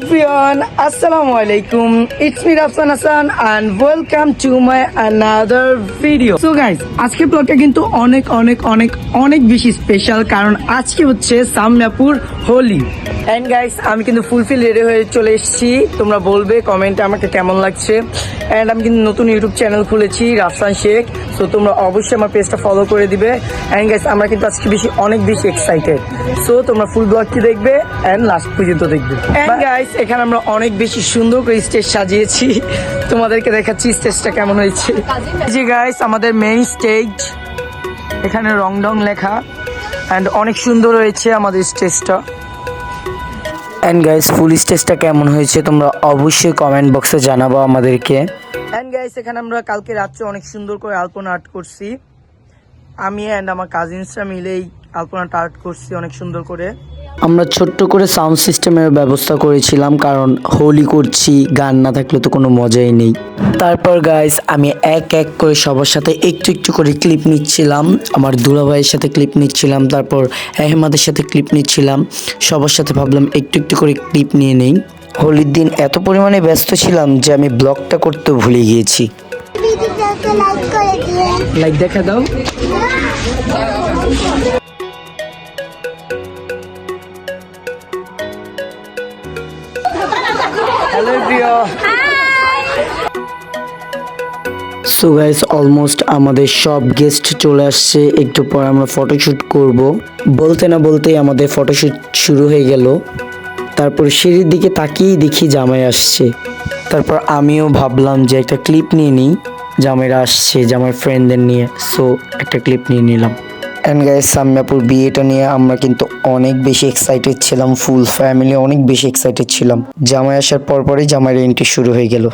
everyone, Assalamu alaikum. It's me Rafsan Hassan and welcome to my another video. So guys, আজকের ব্লগটা কিন্তু অনেক বেশি স্পেশাল কারণ আজকে হচ্ছে সামনাপুর হোলি। এন্ড গাইস আমি কিন্তু ফুলফিল রেডি হয়ে চলে এসেছি। তোমরা বলবে কমেন্টে আমাকে কেমন লাগছে। এন্ড আমি কিন্তু নতুন ইউটিউব চ্যানেল খুলেছি রাফসান শেখ। সো তোমরা অবশ্যই আমার পেজটা ফলো করে দিবে। এন্ড গাইস আমরা কিন্তু আজকে অনেক বেশি এক্সাইটেড। সো তোমরা ফুল ব্লগটি দেখবে এন্ড লাস্ট পর্যন্ত দেখবে। এন্ড গাইস এখানে আমরা অনেক বেশি সুন্দর করে স্টেজ সাজিয়েছি। তোমাদেরকে দেখাচ্ছি স্টেজটা কেমন হয়েছে। এই যে গাইস আমাদের মেইন স্টেজ, এখানে রং লেখা এন্ড অনেক সুন্দর হয়েছে আমাদের স্টেজটা। এন্ড গাইস ফুল স্টেজটা কেমন হয়েছে তোমরা অবশ্যই কমেন্ট বক্সে জানাবো আমাদেরকে। এন্ড গাইস এখানে আমরা কালকে রাত্রে অনেক সুন্দর করে আলপনা আর্ট করছি। আমি এন্ড আমার কাজিনসরা মিলেই আলপনাটা আর্ট করছি অনেক সুন্দর করে। আমরা ছোট্ট করে সাউন্ড সিস্টেমের ব্যবস্থা করেছিলাম কারণ হোলি করছি, গান না থাকলে তো কোনো মজাই নেই। তারপর গাইস আমি এক এক করে সবার সাথে একটু করে ক্লিপ নিচ্ছিলাম। আমার দুলাভাইয়ের সাথে ক্লিপ নিচ্ছিলাম, তারপর আহমেদের সাথে ক্লিপ নিচ্ছিলাম। সবার সাথে ভাবলাম একটু করে ক্লিপ নিয়ে নেই। হোলির দিন এত পরিমাণে ব্যস্ত ছিলাম যে আমি ব্লগটা করতে ভুলে গিয়েছি। লাইক দেখা দাও। হ্যালো প্রিয়। সো গাইস অলমোস্ট আমাদের সব গেস্ট চলে আসছে। একটু পর আমরা ফটোশুট করব। বলতে না বলতেই আমাদের ফটোশুট শুরু হয়ে গেল। তারপর সিঁড়ির দিকে তাকিয়েই দেখি জামাই আসছে। তারপর আমিও ভাবলাম যে একটা ক্লিপ নিয়ে নিই, জামাইরা আসছে জামাই ফ্রেন্ডদের নিয়ে। সো একটা ক্লিপ নিয়ে নিলাম। এন্ড গাইস সামনাপুর বিয়েটা নিয়ে আমরা কিন্তু অনেক বেশি এক্সাইটেড ছিলাম, ফুল ফ্যামিলি অনেক বেশি এক্সাইটেড ছিলাম। জামাই আসার পরই জামাইয়ের এন্ট্রি শুরু হয়ে গেল।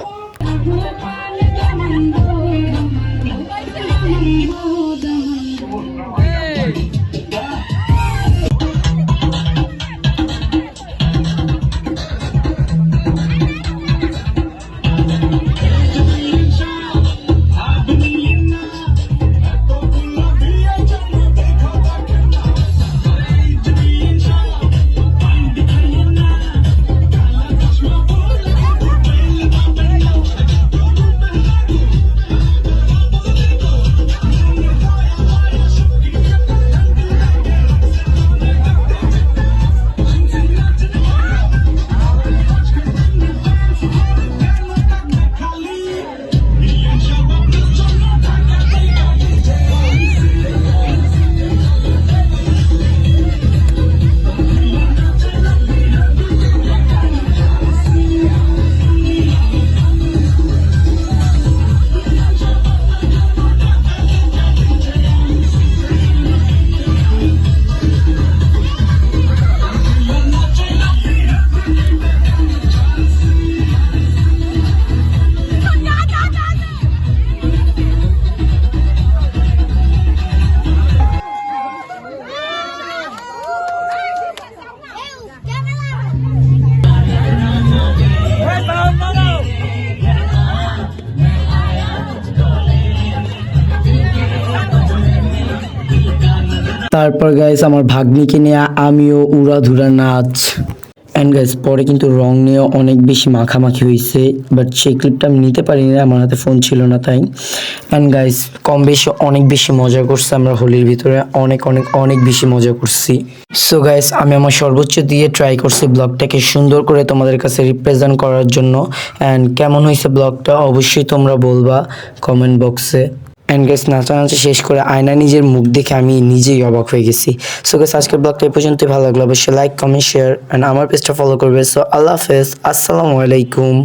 তারপর গাইস আমার ভাগ্নিকে নিয়ে আমিও উড়াধুরা নাচ। অ্যান্ড গাইস পরে কিন্তু রং নিয়ে অনেক বেশি মাখামাখি হয়েছে, বাট সেই ক্লিপটা আমি নিতে পারিনি, আমার হাতে ফোন ছিল না তাই। অ্যান্ড গাইস কম বেশি অনেক বেশি মজা করছি আমরা হোলির ভিতরে, অনেক বেশি মজা করছি। সো গাইস আমি আমার সর্বোচ্চ দিয়ে ট্রাই করছি ব্লগটাকে সুন্দর করে তোমাদের কাছে রিপ্রেজেন্ট করার জন্য। অ্যান্ড কেমন হয়েছে ব্লগটা অবশ্যই তোমরা বলবা কমেন্ট বক্সে। এন্ড গাইস নাচানাচি শেষ করে আয়না নিজের মুখ দেখে আমি নিজেই অবাক হয়ে গেছি। সো গাইস আজকের ব্লগটা এই পর্যন্তই। ভালো লাগলো অবশ্যই লাইক কমেন্ট শেয়ার এন্ড আমার পেজটা ফলো করবে। সো আল্লাহ হাফেজ, আসসালামু আলাইকুম।